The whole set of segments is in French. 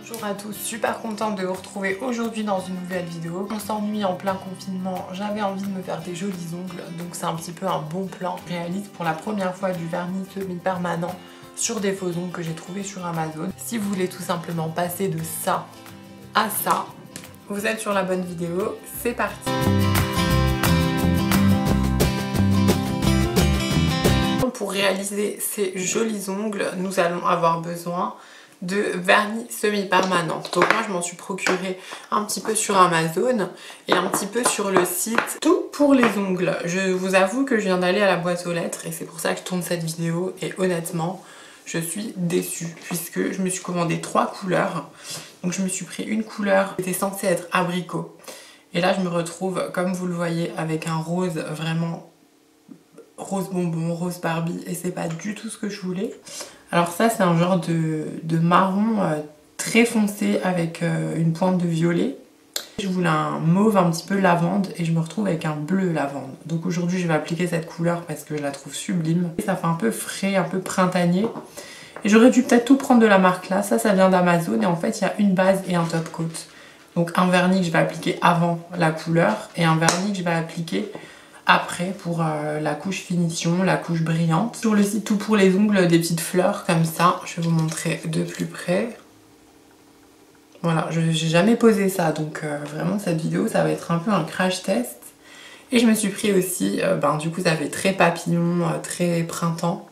Bonjour à tous, super contente de vous retrouver aujourd'hui dans une nouvelle vidéo. On s'ennuie en plein confinement, j'avais envie de me faire des jolis ongles, donc c'est un petit peu un bon plan. Je réalise pour la première fois du vernis semi-permanent sur des faux ongles que j'ai trouvé sur Amazon. Si vous voulez tout simplement passer de ça à ça, vous êtes sur la bonne vidéo, c'est parti. Pour réaliser ces jolis ongles, nous allons avoir besoin de vernis semi-permanent. Donc moi je m'en suis procuré un petit peu sur Amazon et un petit peu sur le site Tout pour les ongles. Je vous avoue que je viens d'aller à la boîte aux lettres et c'est pour ça que je tourne cette vidéo et honnêtement je suis déçue puisque je me suis commandé 3 couleurs. Donc je me suis pris une couleur qui était censée être abricot et là je me retrouve comme vous le voyez avec un rose vraiment rose bonbon, rose Barbie et c'est pas du tout ce que je voulais. Alors ça c'est un genre de marron très foncé avec une pointe de violet. Je voulais un mauve un petit peu lavande et je me retrouve avec un bleu lavande. Donc aujourd'hui je vais appliquer cette couleur parce que je la trouve sublime. Et ça fait un peu frais, un peu printanier. Et j'aurais dû peut-être tout prendre de la marque là. Ça vient d'Amazon et en fait il y a une base et un top coat. Donc un vernis que je vais appliquer avant la couleur et un vernis que je vais appliquer après pour la couche finition, la couche brillante. Sur le site Tout pour les ongles, des petites fleurs comme ça. Je vais vous montrer de plus près. Voilà, j'ai jamais posé ça, donc vraiment cette vidéo ça va être un peu un crash test. Et je me suis pris aussi, du coup ça fait très papillon, très printemps.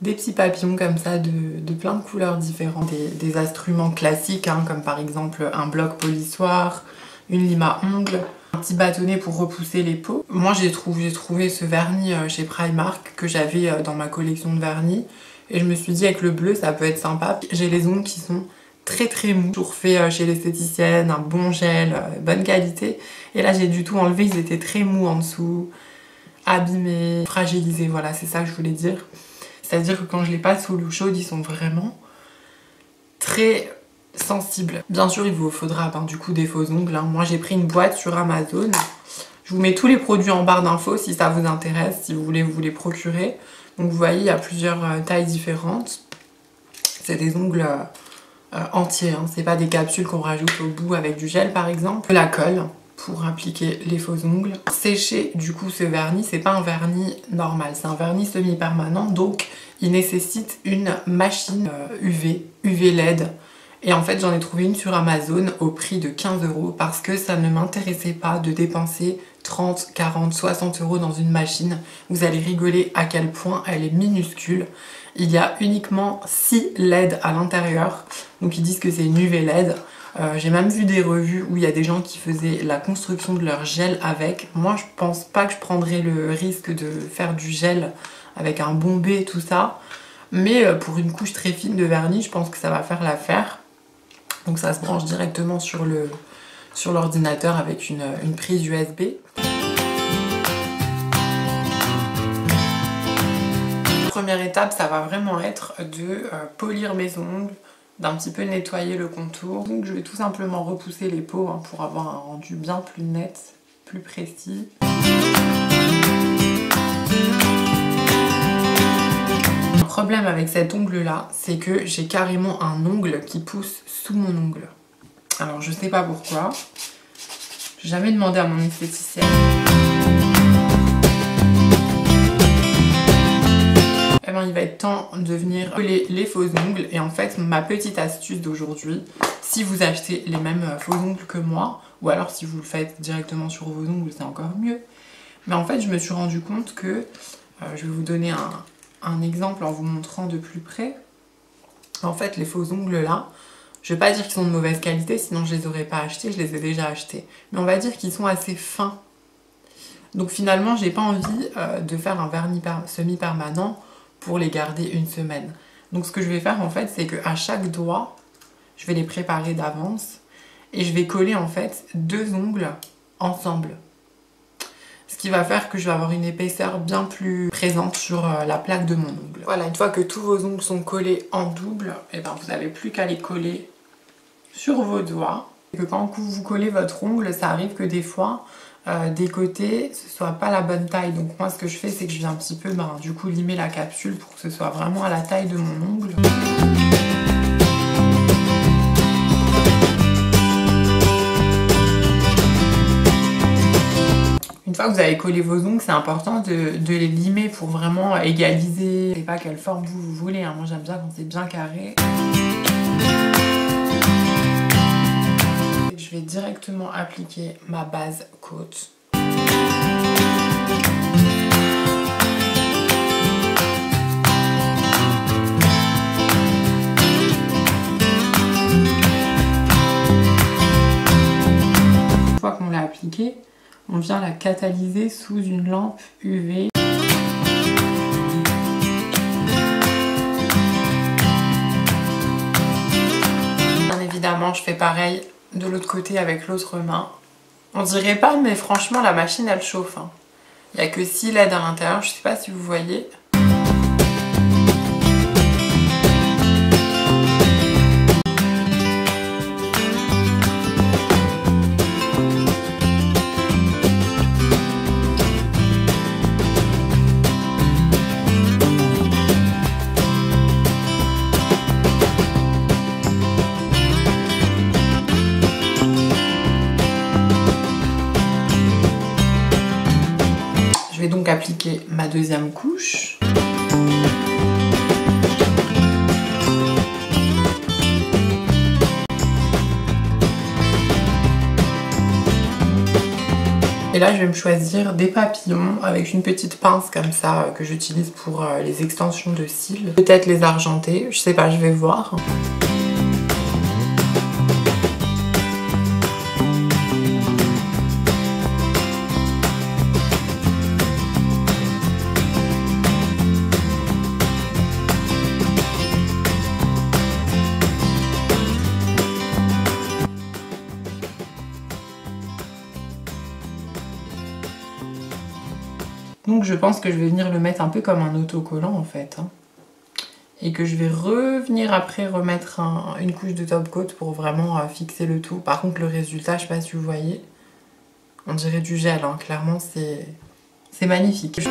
Des petits papillons comme ça de plein de couleurs différentes. Des instruments classiques, hein, comme par exemple un bloc polissoir, une lime à ongles. Un petit bâtonnet pour repousser les peaux. Moi j'ai trouvé ce vernis chez Primark que j'avais dans ma collection de vernis. Et je me suis dit avec le bleu ça peut être sympa. J'ai les ongles qui sont très mous. Toujours fait chez l'esthéticienne, un bon gel, bonne qualité. Et là j'ai du tout enlevé, ils étaient très mous en dessous, abîmés, fragilisés, voilà c'est ça que je voulais dire. C'est-à-dire que quand je les passe sous l'eau chaude, ils sont vraiment très sensible. Bien sûr il vous faudra du coup des faux ongles, hein. Moi j'ai pris une boîte sur Amazon. Je vous mets tous les produits en barre d'infos si ça vous intéresse, si vous voulez vous les procurer. Donc vous voyez il y a plusieurs tailles différentes. C'est des ongles entiers, hein. C'est pas des capsules qu'on rajoute au bout avec du gel par exemple. La colle pour appliquer les faux ongles. Sécher du coup ce vernis, c'est pas un vernis normal, c'est un vernis semi-permanent donc il nécessite une machine UV LED. Et en fait j'en ai trouvé une sur Amazon au prix de 15 € parce que ça ne m'intéressait pas de dépenser 30, 40, 60 € dans une machine. Vous allez rigoler à quel point elle est minuscule. Il y a uniquement 6 LED à l'intérieur. Donc ils disent que c'est une UV LED. J'ai même vu des revues où il y a des gens qui faisaient la construction de leur gel avec. Moi je pense pas que je prendrais le risque de faire du gel avec un bombé tout ça. Mais pour une couche très fine de vernis je pense que ça va faire l'affaire. Donc ça se branche directement sur l'ordinateur avec une prise USB. La première étape, ça va vraiment être de polir mes ongles, d'un petit peu nettoyer le contour. Donc je vais tout simplement repousser les peaux pour avoir un rendu bien plus net, plus précis. Le problème avec cet ongle là, c'est que j'ai carrément un ongle qui pousse sous mon ongle. Alors je sais pas pourquoi, j'ai jamais demandé à mon esthéticienne. Eh ben il va être temps de venir coller les faux ongles et en fait ma petite astuce d'aujourd'hui, si vous achetez les mêmes faux ongles que moi, ou alors si vous le faites directement sur vos ongles c'est encore mieux. Mais en fait je me suis rendu compte que, je vais vous donner un exemple en vous montrant de plus près. En fait les faux ongles là, je vais pas dire qu'ils sont de mauvaise qualité sinon je les aurais pas achetés, je les ai déjà achetés. Mais on va dire qu'ils sont assez fins. Donc finalement j'ai pas envie de faire un vernis semi-permanent pour les garder une semaine. Donc ce que je vais faire en fait c'est qu'à chaque doigt, je vais les préparer d'avance et je vais coller en fait 2 ongles ensemble. Ce qui va faire que je vais avoir une épaisseur bien plus présente sur la plaque de mon ongle. Voilà, une fois que tous vos ongles sont collés en double, et ben vous n'avez plus qu'à les coller sur vos doigts. Et que quand vous collez votre ongle, ça arrive que des fois, des côtés, ce soit pas la bonne taille. Donc moi ce que je fais, c'est que je viens un petit peu du coup limer la capsule pour que ce soit vraiment à la taille de mon ongle. fois que vous avez collé vos ongles, c'est important de les limer pour vraiment égaliser. Je sais pas quelle forme vous voulez, hein. Moi j'aime bien quand c'est bien carré. Je vais directement appliquer ma base côte. Une fois qu'on l'a appliquée, on vient la catalyser sous une lampe UV. Bien évidemment, je fais pareil de l'autre côté avec l'autre main. On dirait pas, mais franchement, la machine, elle chauffe, hein. Il n'y a que 6 LED à l'intérieur, je sais pas si vous voyez. Je vais donc appliquer ma deuxième couche. Et là, je vais me choisir des papillons avec une petite pince comme ça que j'utilise pour les extensions de cils. Peut-être les argenter, je sais pas, je vais voir. Donc je pense que je vais venir le mettre un peu comme un autocollant en fait, hein. Et que je vais revenir après remettre une couche de top coat pour vraiment fixer le tout. Par contre le résultat, je sais pas si vous voyez, on dirait du gel, hein. Clairement c'est magnifique.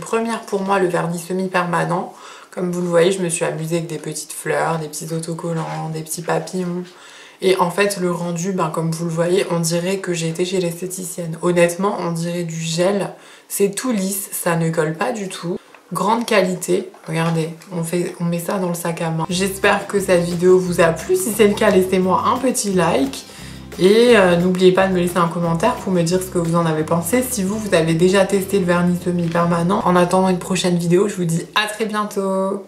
Première pour moi le vernis semi-permanent. Comme vous le voyez, je me suis amusée avec des petites fleurs, des petits autocollants, des petits papillons. Et en fait le rendu, comme vous le voyez, on dirait que j'ai été chez l'esthéticienne. Honnêtement, on dirait du gel. C'est tout lisse, ça ne colle pas du tout. Grande qualité. Regardez, on met ça dans le sac à main. J'espère que cette vidéo vous a plu. Si c'est le cas, laissez-moi un petit like. Et n'oubliez pas de me laisser un commentaire pour me dire ce que vous en avez pensé. Si vous avez déjà testé le vernis semi-permanent. En attendant une prochaine vidéo, je vous dis à très bientôt.